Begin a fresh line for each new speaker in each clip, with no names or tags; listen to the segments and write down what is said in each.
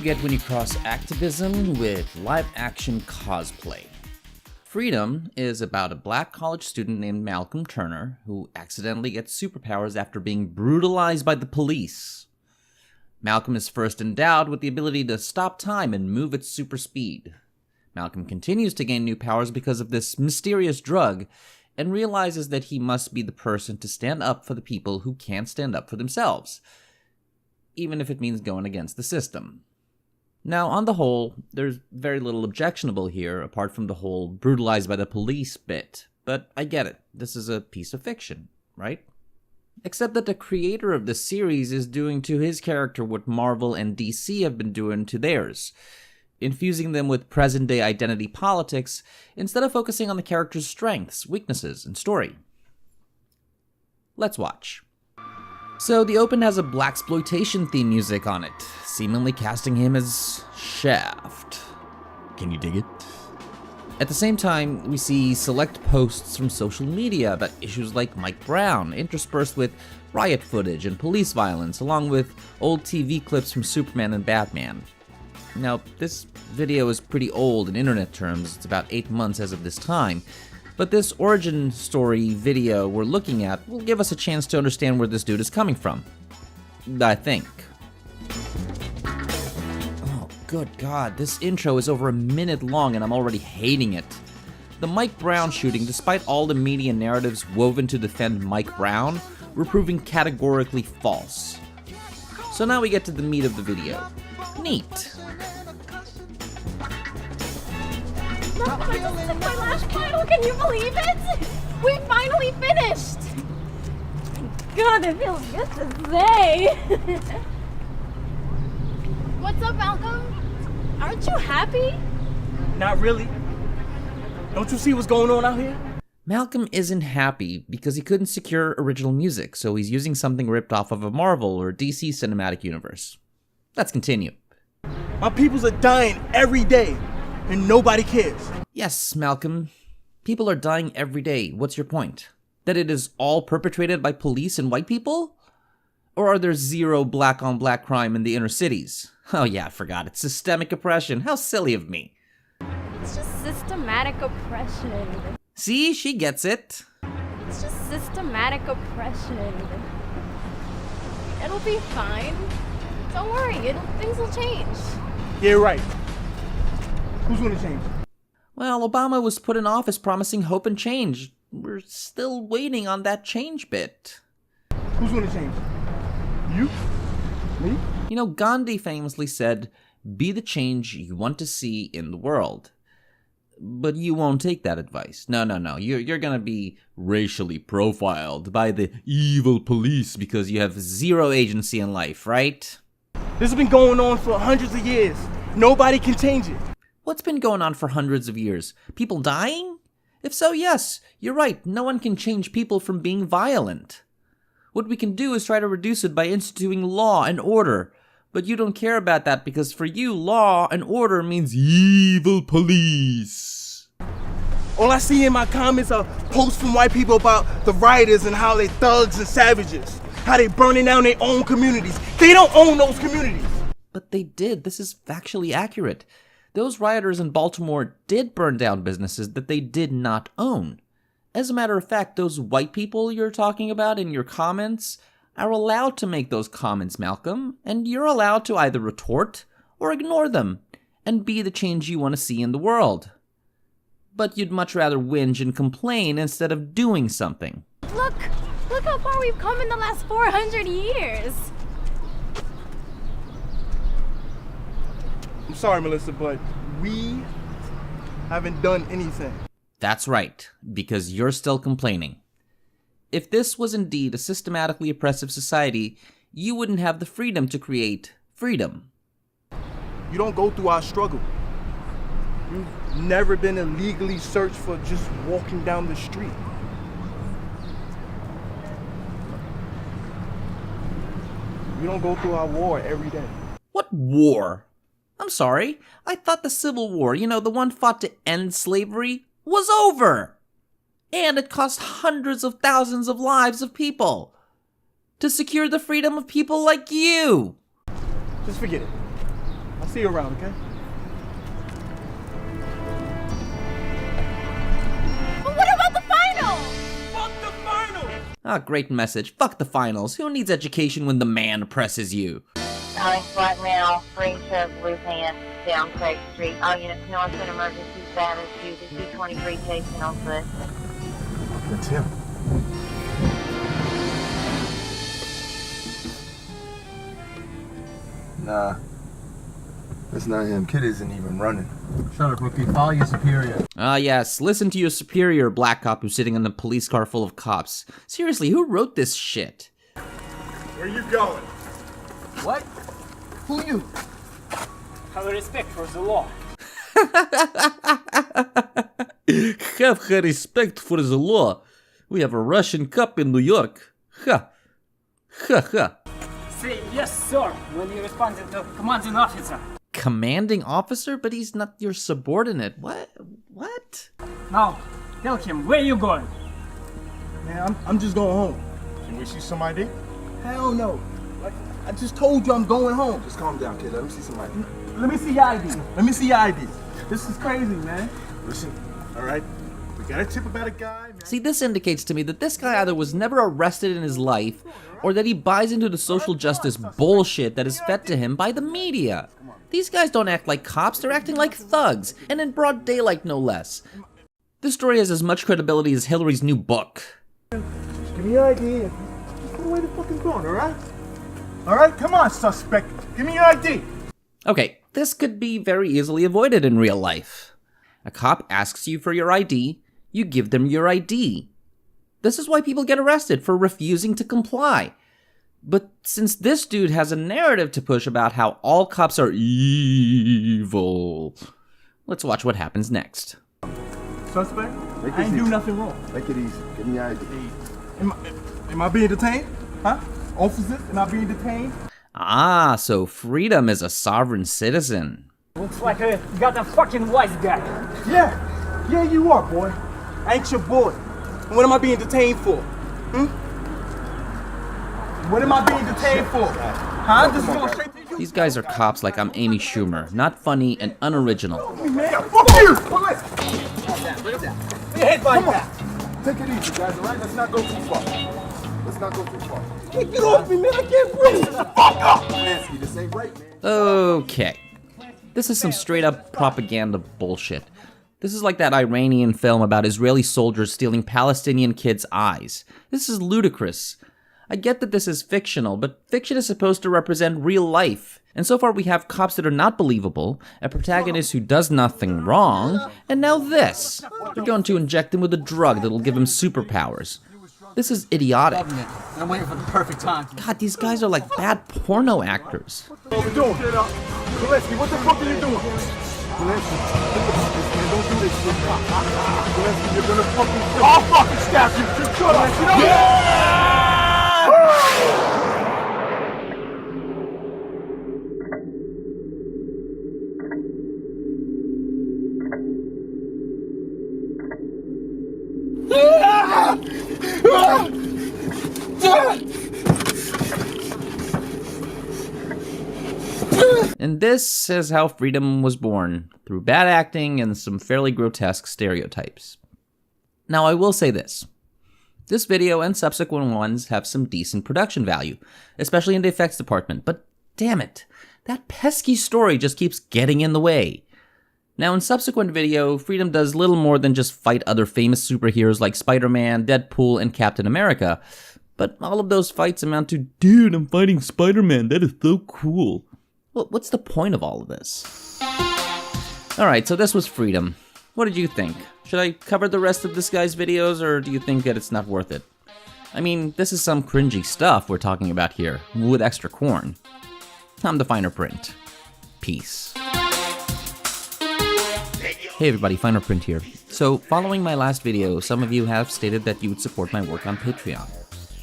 get when you cross activism with live-action cosplay. Freedom is about a black college student named Malcolm Turner who accidentally gets superpowers after being brutalized by the police. Malcolm is first endowed with the ability to stop time and move at super speed. Malcolm continues to gain new powers because of this mysterious drug and realizes that he must be the person to stand up for the people who can't stand up for themselves, even if it means going against the system. Now, on the whole, there's very little objectionable here, apart from the whole brutalized by the police bit. But I get it. This is a piece of fiction, right? Except that the creator of the series is doing to his character what Marvel and DC have been doing to theirs, infusing them with present-day identity politics instead of focusing on the character's strengths, weaknesses, and story. Let's watch. So the open has a blaxploitation theme music on it, seemingly casting him as Shaft. Can you dig it? At the same time, we see select posts from social media about issues like Mike Brown, interspersed with riot footage and police violence, along with old TV clips from Superman and Batman. Now, this video is pretty old in internet terms, it's about 8 months as of this time, but this origin story video we're looking at will give us a chance to understand where this dude is coming from. I think. Oh, good God, this intro is over a minute long and I'm already hating it. The Mike Brown shooting, despite all the media narratives woven to defend Mike Brown, were proving categorically false. So now we get to the meat of the video. Neat.
Look, I just took my last candle, can you believe it? We finally finished! God, it feels good to say. What's up, Malcolm? Aren't you happy?
Not really. Don't you see what's going on out here?
Malcolm isn't happy because he couldn't secure original music, so he's using something ripped off of a Marvel or DC cinematic universe. Let's continue.
My peoples are dying every day, and nobody cares.
Yes, Malcolm. People are dying every day. What's your point? That it is all perpetrated by police and white people? Or are there zero black-on-black crime in the inner cities? Oh yeah, I forgot. It's systemic oppression. How silly of me.
It's just systematic oppression.
See? She gets it.
It's just systematic oppression. It'll be fine. Don't worry, things will change.
Yeah, right. Who's gonna change?
Well, Obama was put in office promising hope and change. We're still waiting on that change bit.
Who's gonna change? You? Me?
You know, Gandhi famously said, "Be the change you want to see in the world." But you won't take that advice. No. You're gonna be racially profiled by the evil police because you have zero agency in life, right?
This has been going on for hundreds of years. Nobody can change it.
What's been going on for hundreds of years? People dying? If so, yes, you're right. No one can change people from being violent. What we can do is try to reduce it by instituting law and order. But you don't care about that because for you, law and order means evil police.
All I see in my comments are posts from white people about the rioters and how they thugs and savages. How they burning down their own communities. They don't own those communities.
But they did. This is factually accurate. Those rioters in Baltimore did burn down businesses that they did not own. As a matter of fact, those white people you're talking about in your comments are allowed to make those comments, Malcolm, and you're allowed to either retort or ignore them and be the change you want to see in the world. But you'd much rather whinge and complain instead of doing something.
Look how far we've come in the last 400 years.
I'm sorry, Melissa, but we haven't done anything.
That's right, because you're still complaining. If this was indeed a systematically oppressive society, you wouldn't have the freedom to create freedom.
You don't go through our struggle. You've never been illegally searched for just walking down the street. You don't go through our war every day.
What war? I'm sorry, I thought the Civil War, the one fought to end slavery, was over. And it cost hundreds of thousands of lives of people to secure the freedom of people like you.
Just forget it. See you around, okay?
But what about the final?
Fuck the final!
Ah, great message. Fuck the finals. Who needs education when the man presses you?
Black male, green shirt, blue pants, down Craig Street. All units know it's an emergency status due to 223 chasing on foot.
That's him.
Nah, that's not him. Kid isn't even running.
Shut up, rookie. Follow your superior.
Ah, yes. Listen to your superior, black cop who's sitting in the police car full of cops. Seriously, who wrote this shit?
Where you going?
What? Who you?
Have respect for the law.
Have respect for the law. We have a Russian cop in New York. Ha. Ha ha.
Say yes, sir, when you respond to the commanding officer.
Commanding officer? But he's not your subordinate. What? What?
Now, tell him where you going.
Man, I'm just going home.
Can we see some ID?
Hell no. Like, I just told you I'm going home.
Just calm down, kid. Let me see some ID.
Let me see your ID. Let me see your ID. This is crazy, man.
Listen, all right? We got a tip about a guy, man.
See, this indicates to me that this guy either was never arrested in his life, or that he buys into the social justice bullshit that is fed to him by the media. These guys don't act like cops, they're acting like thugs, and in broad daylight no less. This story has as much credibility as Hillary's new book.
Give me your ID. Just put away the fucking gun, all right? All right, come on, suspect. Give me your ID.
Okay, this could be very easily avoided in real life. A cop asks you for your ID, you give them your ID. This is why people get arrested, for refusing to comply. But since this dude has a narrative to push about how all cops are evil, let's watch what happens next.
Suspect?
Take
I
it
ain't
easy.
do nothing wrong.
Take it easy. Give me your ID.
Am I being detained? Huh? Officers, am I being detained?
Ah, so freedom is a sovereign citizen.
Looks like you got a fucking wise guy.
Yeah. Yeah, you are, boy. I ain't your boy. And what am I being detained for? What am I being detained for? Huh? This is going straight to you.
These guys are cops like I'm Amy Schumer, not funny and unoriginal.
Man, fuck you! Put your head like that.
Take it easy, guys, all right? Let's not go too far. Let's not go too far.
Hey, get off me, man. I can't breathe. Fuck up!
Lansky, this ain't right, man.
Okay. This is some straight up propaganda bullshit. This is like that Iranian film about Israeli soldiers stealing Palestinian kids' eyes. This is ludicrous. I get that this is fictional, but fiction is supposed to represent real life. And so far we have cops that are not believable, a protagonist who does nothing wrong, and now this. They're going to inject him with a drug that'll give him superpowers. This is idiotic.
I'm waiting for the perfect time.
God, these guys are like bad porno actors.
What are you doing? Gillespie, what the fuck are you doing? Gillespie, man, don't do this shit. Gillespie, you're gonna fucking kill me. I'll fucking stab you. Just shut up.
And this is how freedom was born, through bad acting and some fairly grotesque stereotypes. Now, I will say this. This video and subsequent ones have some decent production value, especially in the effects department, but damn it, that pesky story just keeps getting in the way. Now, in subsequent video, Freedom does little more than just fight other famous superheroes like Spider-Man, Deadpool, and Captain America, but all of those fights amount to, dude, I'm fighting Spider-Man, that is so cool. Well, what's the point of all of this? Alright, so this was Freedom. What did you think? Should I cover the rest of this guy's videos, or do you think that it's not worth it? I mean, this is some cringy stuff we're talking about here, with extra corn. I'm the Finer Print. Peace. Hey everybody, Finer Print here. So, following my last video, some of you have stated that you would support my work on Patreon.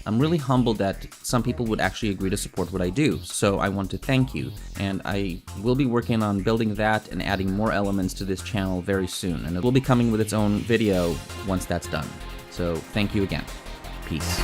I'm really humbled that some people would actually agree to support what I do, so I want to thank you, and I will be working on building that and adding more elements to this channel very soon, and it will be coming with its own video once that's done. So, thank you again. Peace.